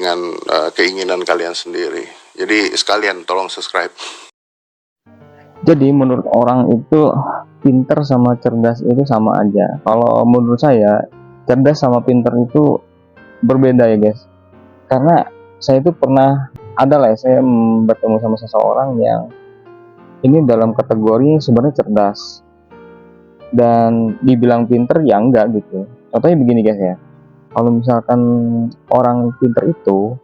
dengan keinginan kalian sendiri. Jadi sekalian tolong subscribe. Jadi menurut orang itu pinter sama cerdas itu sama aja. Kalau menurut saya cerdas sama pinter itu berbeda ya guys. Karena saya itu pernah saya bertemu sama seseorang yang ini dalam kategori sebenarnya cerdas dan dibilang pinter ya enggak gitu. Contohnya begini guys ya, kalau misalkan orang pinter itu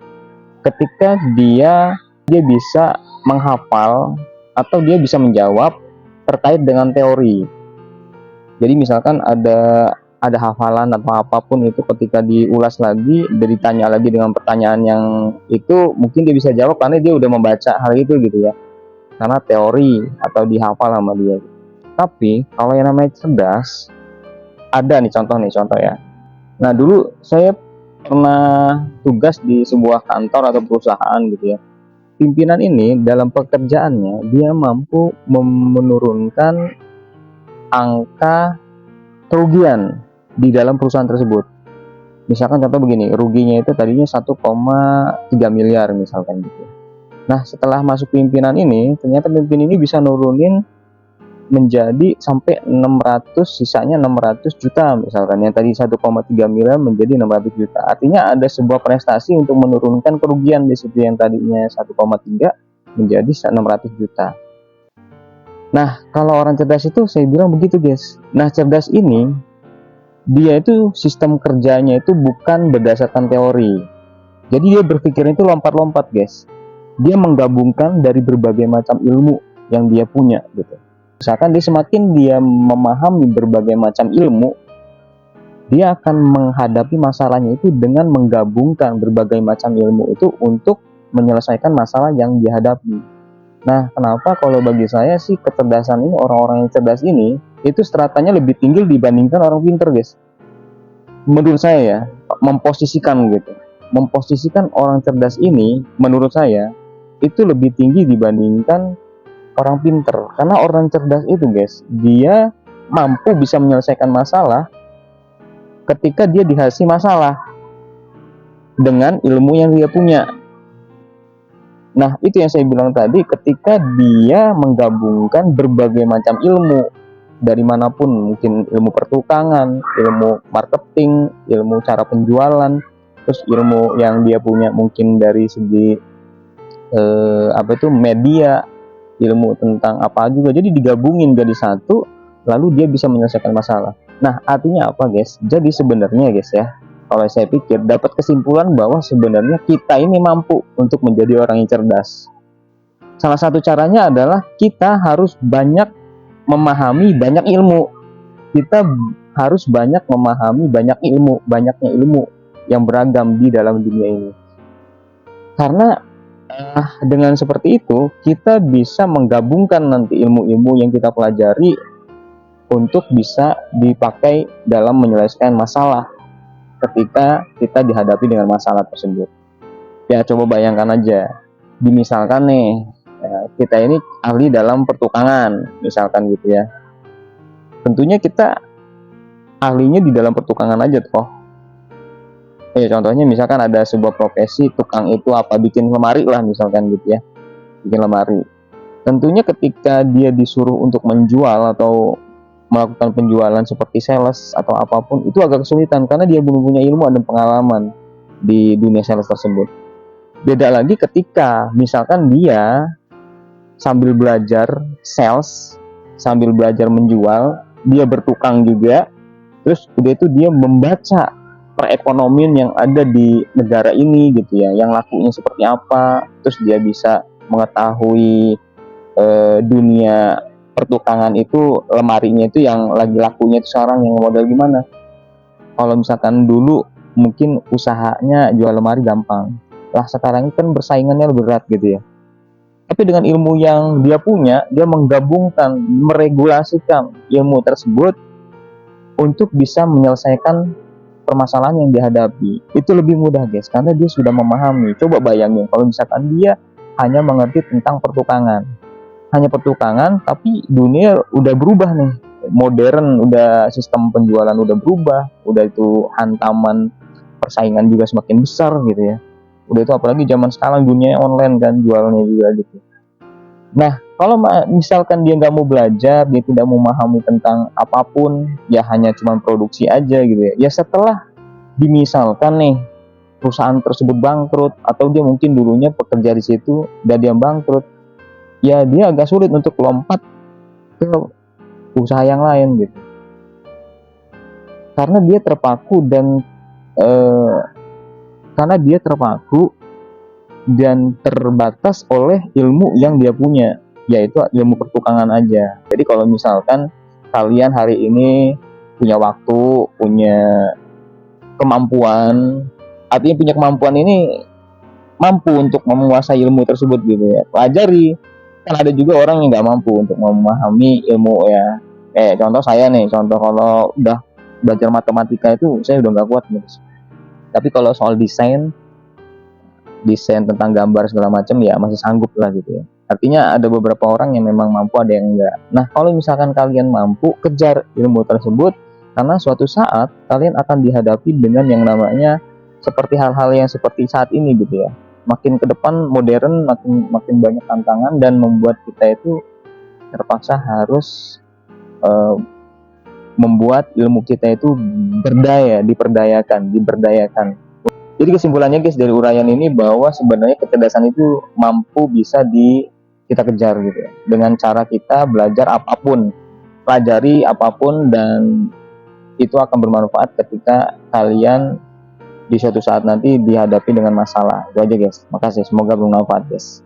ketika dia bisa menghafal atau dia bisa menjawab terkait dengan teori. Jadi misalkan ada hafalan atau apapun itu ketika diulas lagi, ditanya lagi dengan pertanyaan yang itu mungkin dia bisa jawab karena dia udah membaca hal itu gitu ya. Karena teori atau dihafal sama dia. Tapi kalau yang namanya cerdas, ada nih contoh ya. Nah dulu saya pernah tugas di sebuah kantor atau perusahaan gitu ya. Pimpinan ini dalam pekerjaannya dia mampu menurunkan angka kerugian di dalam perusahaan tersebut. Misalkan contoh begini, ruginya itu tadinya 1,3 miliar misalkan gitu. Nah setelah masuk pimpinan ini, ternyata pimpinan ini bisa nurunin menjadi sampai 600, sisanya 600 juta misalkan, yang tadi 1,3 miliar menjadi 600 juta. Artinya ada sebuah prestasi untuk menurunkan kerugian di situ yang tadinya 1,3 menjadi 600 juta. Nah kalau orang cerdas itu saya bilang begitu guys. Nah cerdas ini dia itu sistem kerjanya itu bukan berdasarkan teori. Jadi dia berpikir itu lompat-lompat guys. Dia menggabungkan dari berbagai macam ilmu yang dia punya gitu. Misalkan semakin dia memahami berbagai macam ilmu, dia akan menghadapi masalahnya itu dengan menggabungkan berbagai macam ilmu itu untuk menyelesaikan masalah yang dihadapi. Nah, kenapa kalau bagi saya sih kecerdasan ini, orang-orang yang cerdas ini, itu stratanya lebih tinggi dibandingkan orang pintar guys. Menurut saya ya, memposisikan orang cerdas ini, menurut saya, itu lebih tinggi dibandingkan orang pinter. Karena orang cerdas itu guys, dia mampu bisa menyelesaikan masalah ketika dia dikasih masalah dengan ilmu yang dia punya. Nah itu yang saya bilang tadi, ketika dia menggabungkan berbagai macam ilmu dari manapun, mungkin ilmu pertukangan, ilmu marketing, ilmu cara penjualan, terus ilmu yang dia punya mungkin dari segi media, ilmu tentang apa juga, jadi digabungin jadi satu, lalu dia bisa menyelesaikan masalah. Nah artinya apa guys? Jadi sebenarnya guys ya, kalau saya pikir dapat kesimpulan bahwa sebenarnya kita ini mampu untuk menjadi orang yang cerdas. Salah satu caranya adalah kita harus banyak memahami banyak ilmu. Kita harus banyak memahami banyaknya ilmu yang beragam di dalam dunia ini. Karena dengan seperti itu kita bisa menggabungkan nanti ilmu-ilmu yang kita pelajari untuk bisa dipakai dalam menyelesaikan masalah ketika kita dihadapi dengan masalah tersebut. Ya coba bayangkan aja, misalkan nih kita ini ahli dalam pertukangan misalkan gitu ya. Tentunya kita ahlinya di dalam pertukangan aja toh. Contohnya misalkan ada sebuah profesi tukang itu bikin lemari lah misalkan gitu ya, bikin lemari. Tentunya ketika dia disuruh untuk menjual atau melakukan penjualan seperti sales atau apapun, itu agak kesulitan karena dia belum punya ilmu dan pengalaman di dunia sales tersebut. Beda lagi ketika misalkan dia sambil belajar sales, sambil belajar menjual, dia bertukang juga, terus udah itu dia membaca perekonomian yang ada di negara ini gitu ya, yang lakunya seperti apa, terus dia bisa mengetahui dunia pertukangan itu, lemarinya itu yang lagi lakunya itu sekarang yang model gimana. Kalau misalkan dulu mungkin usahanya jual lemari gampang, lah sekarang kan bersaingannya lebih berat gitu ya. Tapi dengan ilmu yang dia punya, dia menggabungkan, meregulasikan ilmu tersebut untuk bisa menyelesaikan permasalahan yang dihadapi. Itu lebih mudah guys, karena dia sudah memahami. Coba bayangin kalau misalkan dia hanya mengerti tentang pertukangan, tapi dunia udah berubah nih, modern, udah sistem penjualan udah berubah, udah itu hantaman persaingan juga semakin besar gitu ya. Udah itu apalagi zaman sekarang dunia online kan jualnya juga gitu. Nah, kalau misalkan dia nggak mau belajar, dia tidak mau memahami tentang apapun, ya hanya cuma produksi aja gitu ya. Ya setelah dimisalkan nih perusahaan tersebut bangkrut atau dia mungkin dulunya pekerja di situ dan dia bangkrut, ya dia agak sulit untuk lompat ke usaha yang lain gitu. Karena dia terpaku dan terbatas oleh ilmu yang dia punya, yaitu ilmu pertukangan aja. Jadi kalau misalkan kalian hari ini punya waktu, punya kemampuan, artinya punya kemampuan ini mampu untuk menguasai ilmu tersebut gitu ya, pelajari. Kan ada juga orang yang nggak mampu untuk memahami ilmu ya. Contoh saya nih, kalau udah belajar matematika itu saya udah nggak kuat gitu. Tapi kalau soal desain tentang gambar segala macam ya masih sanggup lah gitu ya. Artinya ada beberapa orang yang memang mampu, ada yang enggak. Nah, kalau misalkan kalian mampu, kejar ilmu tersebut, karena suatu saat kalian akan dihadapi dengan yang namanya seperti hal-hal yang seperti saat ini gitu ya. Makin ke depan modern, makin banyak tantangan dan membuat kita itu terpaksa harus membuat ilmu kita itu diberdayakan. Jadi kesimpulannya guys dari uraian ini bahwa sebenarnya kecerdasan itu mampu bisa kita kejar gitu ya. Dengan cara kita belajar apapun, pelajari apapun, dan itu akan bermanfaat ketika kalian di suatu saat nanti dihadapi dengan masalah. Itu aja guys. Makasih, semoga bermanfaat guys.